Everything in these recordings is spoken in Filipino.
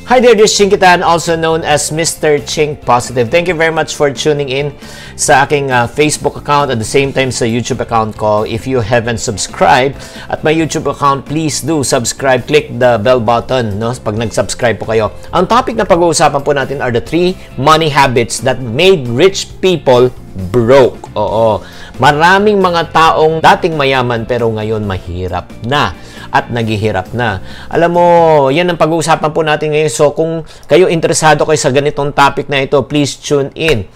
Hi there, this is Chinkitan, also known as Mr. Chink Positive. Thank you very much for tuning in sa aking Facebook account at the same time sa YouTube account ko. If you haven't subscribed at my YouTube account, please do subscribe. Click the bell button pag nag-subscribe po kayo. Ang topic na pag-uusapan po natin are the 3 money habits that made rich people broke. Oo. Maraming mga taong dating mayaman pero ngayon mahirap na at naghihirap na. Alam mo, yan ang pag-uusapan po natin ngayon. So, kung kayo interesado kayo sa ganitong topic na ito, please tune in.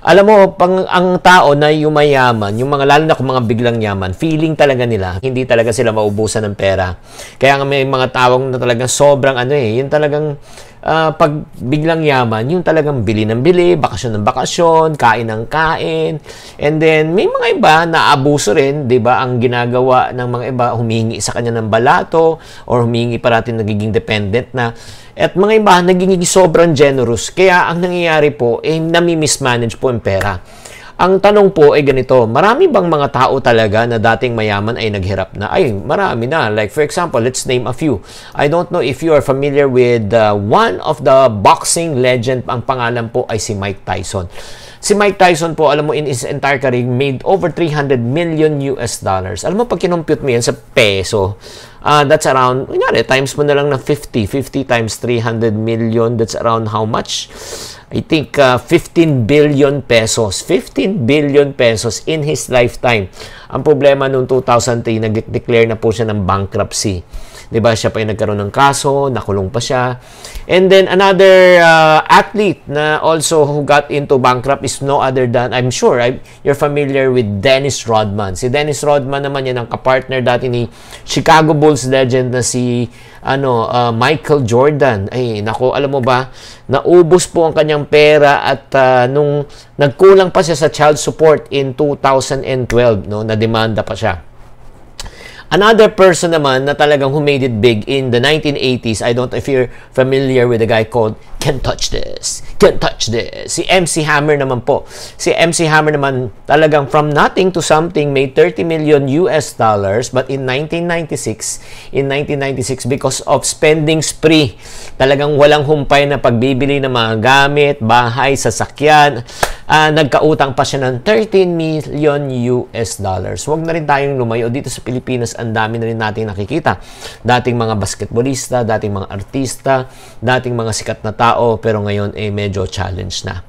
Alam mo, ang tao na yumayaman, yung mga lalo na kung mga biglang yaman, feeling talaga nila, hindi talaga sila maubusan ng pera. Kaya nga may mga taong na talagang sobrang yun talagang pag biglang yaman, yung talagang bili ng bili, bakasyon ng bakasyon, kain ng kain. And then, may mga iba na abuso rin, di ba? Ang ginagawa ng mga iba, humingi sa kanya ng balato or humingi parating nagiging dependent na. At mga iba, nagiging sobrang generous. Kaya ang nangyayari po, nami-mismanage po ang pera. Ang tanong po ay ganito, marami bang mga tao talaga na dating mayaman ay naghirap na? Ay, marami na. Like for example, let's name a few. I don't know if you are familiar with one of the boxing legend. Ang pangalan po ay si Mike Tyson. Si Mike Tyson po, alam mo, in his entire career, made over 300 million US dollars. Alam mo, pag kinompute mo yan sa peso, that's around, times mo na lang na 50 times 300 million, that's around how much? I think 15 billion pesos. 15 billion pesos in his lifetime. Ang problema noong 2003, nag-declare na po siya ng bankruptcy. Diba, siya pa yung nagkaroon ng kaso, nakulong pa siya. And then another athlete na also who got into bankrupt is no other than, I'm sure you're familiar with Dennis Rodman. Si Dennis Rodman naman yan ang kapartner dati ni Chicago Bulls legend na si Michael Jordan. Ay, nako, alam mo ba, naubos po ang kanyang pera at nung nagkulang pa siya sa child support in 2012, na-demanda pa siya. Another person naman na talagang who made it big in the 1980s, I don't know if you're familiar with a guy called Can't Touch This, Can't Touch This. Si MC Hammer naman po. Si MC Hammer naman talagang from nothing to something made 30 million US dollars, but in 1996, because of spending spree, talagang walang humpay na pagbibili ng mga gamit, bahay, sasakyan, nagkautang pa siya ng 13 million US dollars. Huwag na rin tayong lumayo dito sa Pilipinas. Ang dami na rin natin nakikita. Dating mga basketballista, dating mga artista, dating mga sikat na tao, pero ngayon medyo challenge na.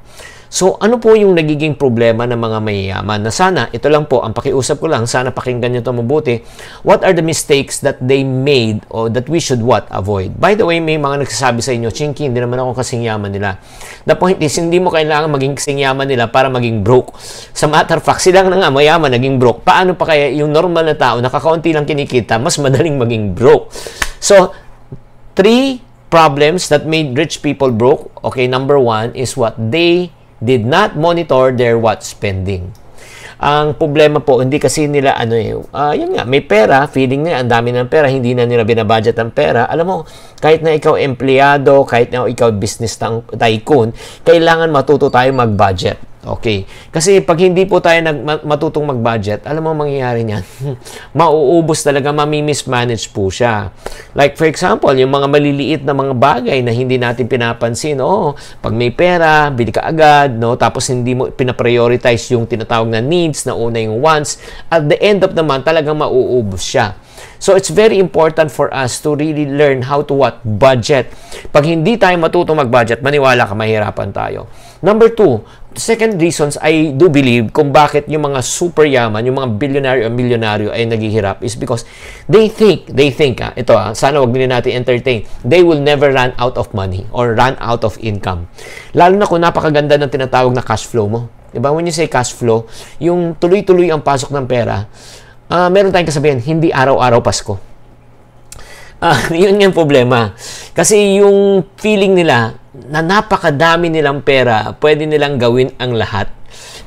So, ano po yung nagiging problema ng mga mayayaman? Na sana, ito lang po, ang pakiusap ko lang, sana pakinggan nyo ito mabuti. What are the mistakes that they made or that we should avoid? By the way, may mga nagsasabi sa inyo, Chinky, hindi naman ako kasing yaman nila. The point is, hindi mo kailangan maging kasing yaman nila para maging broke. Sa matter of fact, silang na nga mayaman, naging broke. Paano pa kaya yung normal na tao, nakakaunti lang kinikita, mas madaling maging broke? So, 3 problems that made rich people broke. Okay, number 1 is what they did not monitor their spending. Ang problema po, hindi kasi nila yun nga, may pera, feeling nila, ang dami ng pera, hindi na nila binabudget ang pera. Alam mo, kahit na ikaw empleyado, kahit na ikaw business tycoon, kailangan matuto tayo mag-budget. Okay. Kasi pag hindi po tayo matutong mag-budget, alam mo mangyayari niyan? Mauubos talaga, mami-mismanage po siya. Like for example, yung mga maliliit na mga bagay na hindi natin pinapansin. Pag may pera, bili ka agad, tapos hindi mo pinaprioritize yung tinatawag na needs, na una yung wants. At the end of the month, talagang mauubos siya. So, it's very important for us to really learn how to budget. Pag hindi tayo matutong mag-budget, maniwala ka, mahirapan tayo. Number 2, second reasons I do believe kung bakit yung mga super yaman, yung mga billionaire o milyonaryo ay naghihirap is because they think, sana wag nila natin entertain, they will never run out of money or run out of income. Lalo na kung napakaganda ng tinatawag na cash flow mo. Diba? When you say cash flow, yung tuloy-tuloy ang pasok ng pera, meron tayong kasabihan, hindi araw-araw Pasko. Yun yung problema. Kasi yung feeling nila na napakadami nilang pera, pwede nilang gawin ang lahat.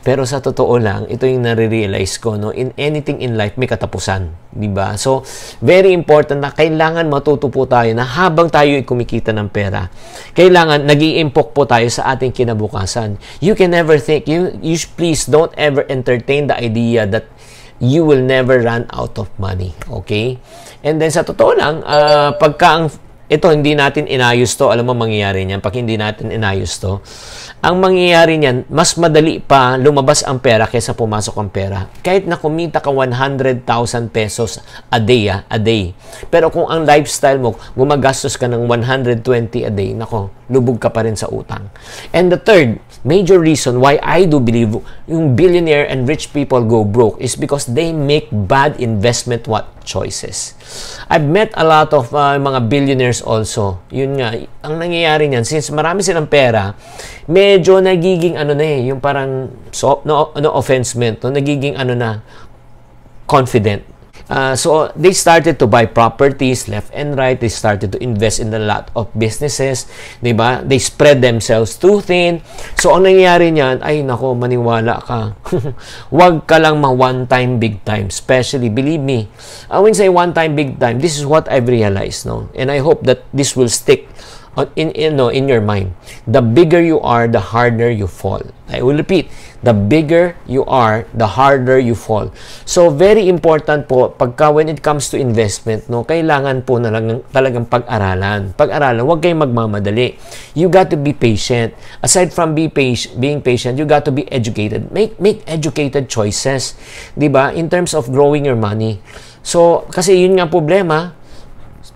Pero sa totoo lang, ito yung nare-realize ko, in anything in life, may katapusan. Diba? So, very important na kailangan matuto po tayo na habang tayo ay kumikita ng pera, kailangan nag-i-impok po tayo sa ating kinabukasan. You can never think, you please don't ever entertain the idea that you will never run out of money. Okay? And then sa totoo lang, pagka ang ito, hindi natin inayos to. Alam mo, mangyayari niyan. Pag hindi natin inayos to, ang mangyayari niyan, mas madali pa lumabas ang pera kaysa pumasok ang pera. Kahit na kumita ka 100,000 pesos a day. Pero kung ang lifestyle mo, gumagastos ka ng 120 a day, nako, lubog ka pa rin sa utang. And the third major reason why I do believe yung billionaire and rich people go broke is because they make bad investment choices. I've met a lot of mga billionaires also. Yun nga, ang nangyayari niyan, since marami silang pera, medyo nagiging yung parang, no offense meant, no, nagiging confident. So they started to buy properties left and right. They started to invest in a lot of businesses, 'di ba? They spread themselves too thin. So ang nangyayari niyan, ay nako, maniwala ka. Huwag ka lang one time big time. Especially, believe me, when I say one time big time, this is what I've realized, no? And I hope that this will stick in your mind. The bigger you are, the harder you fall. I will repeat, the bigger you are, the harder you fall. So very important po when it comes to investment, no, kailangan po talagang pag-aralan. Huwag kayong magmamadali. You got to be patient. Aside from being patient, you got to be educated. Make educated choices, 'di ba? In terms of growing your money. So kasi yun nga problema,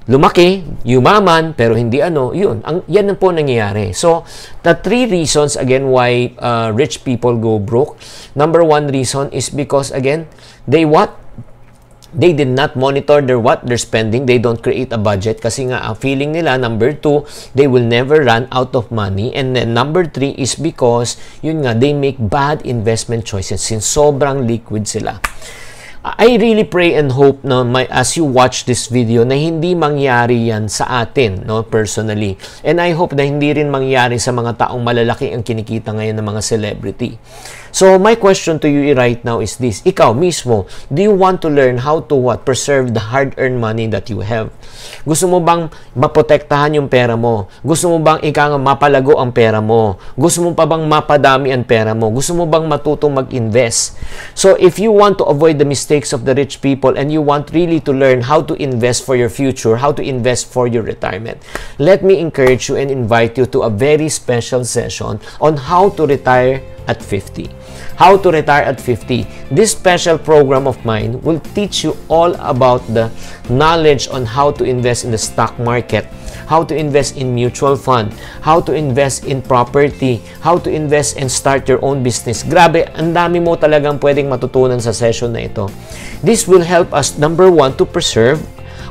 lumaki, yumaman, pero hindi yan po nangyayari. So, the 3 reasons, again, why rich people go broke. Number 1 reason is because, again, they did not monitor their spending. They don't create a budget kasi nga, ang feeling nila, number 2, they will never run out of money. And then, number 3 is because, yun nga, they make bad investment choices since sobrang liquid sila. I really pray and hope as you watch this video na hindi mangyari yan sa atin, no, personally. And I hope na hindi rin mangyari sa mga taong malalaki ang kinikita ngayon ng mga celebrity. So my question to you right now is this: ikaw mismo, do you want to learn how to preserve the hard-earned money that you have? Gusto mo bang maprotektahan yung pera mo? Gusto mo bang mapalago ang pera mo? Gusto mo pa bang mapadami ang pera mo? Gusto mo bang matutong mag-invest? So if you want to avoid the mistakes of the rich people and you want really to learn how to invest for your future, how to invest for your retirement, let me encourage you and invite you to a very special session on how to retire at 50. How to retire at 50. This special program of mine will teach you all about the knowledge on how to invest in the stock market, how to invest in mutual fund, how to invest in property, how to invest and start your own business. Grabe, ang dami mo talagang pwedeng matutunan sa session na ito. This will help us, number 1, to preserve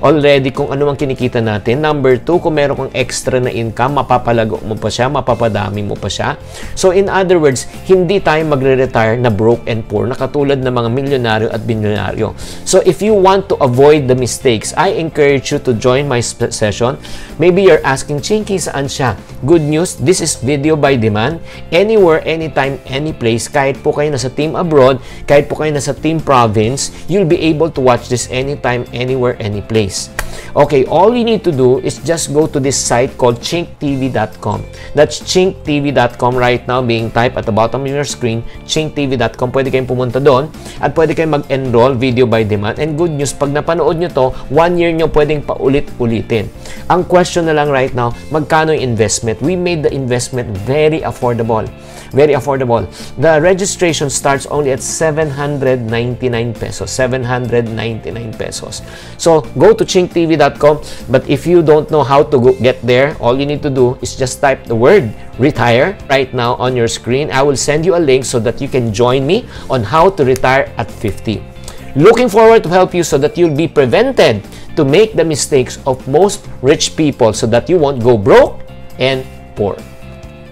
already kung ano ang kinikita natin. Number 2, kung meron kang extra na income, mapapalago mo pa siya, mapapadami mo pa siya. So in other words, hindi tayo magre-retire na broke and poor na katulad ng mga milyonaryo at bilyonaryo. So if you want to avoid the mistakes, I encourage you to join my session. Maybe you're asking, Chinky, saan siya? Good news, this is video by demand. Anywhere, anytime, any place. Kahit po kayo nasa team abroad, kahit po kayo nasa team province, you'll be able to watch this anytime, anywhere, any place. Okay, all you need to do is just go to this site called chinktv.com. That's chinktv.com right now being typed at the bottom of your screen, chinktv.com. Pwede kayong pumunta doon at pwede kayong mag-enroll video by demand. And good news, pag napanood nyo to, 1 year nyo pwedeng paulit-ulitin. Ang question na lang right now, magkano yung investment? We made the investment very affordable. Very affordable. The registration starts only at 799 pesos. 799 pesos. So, go to chinktv.com. But if you don't know how to get there, all you need to do is just type the word retire right now on your screen. I will send you a link so that you can join me on how to retire at 50. Looking forward to help you so that you'll be prevented to make the mistakes of most rich people so that you won't go broke and poor.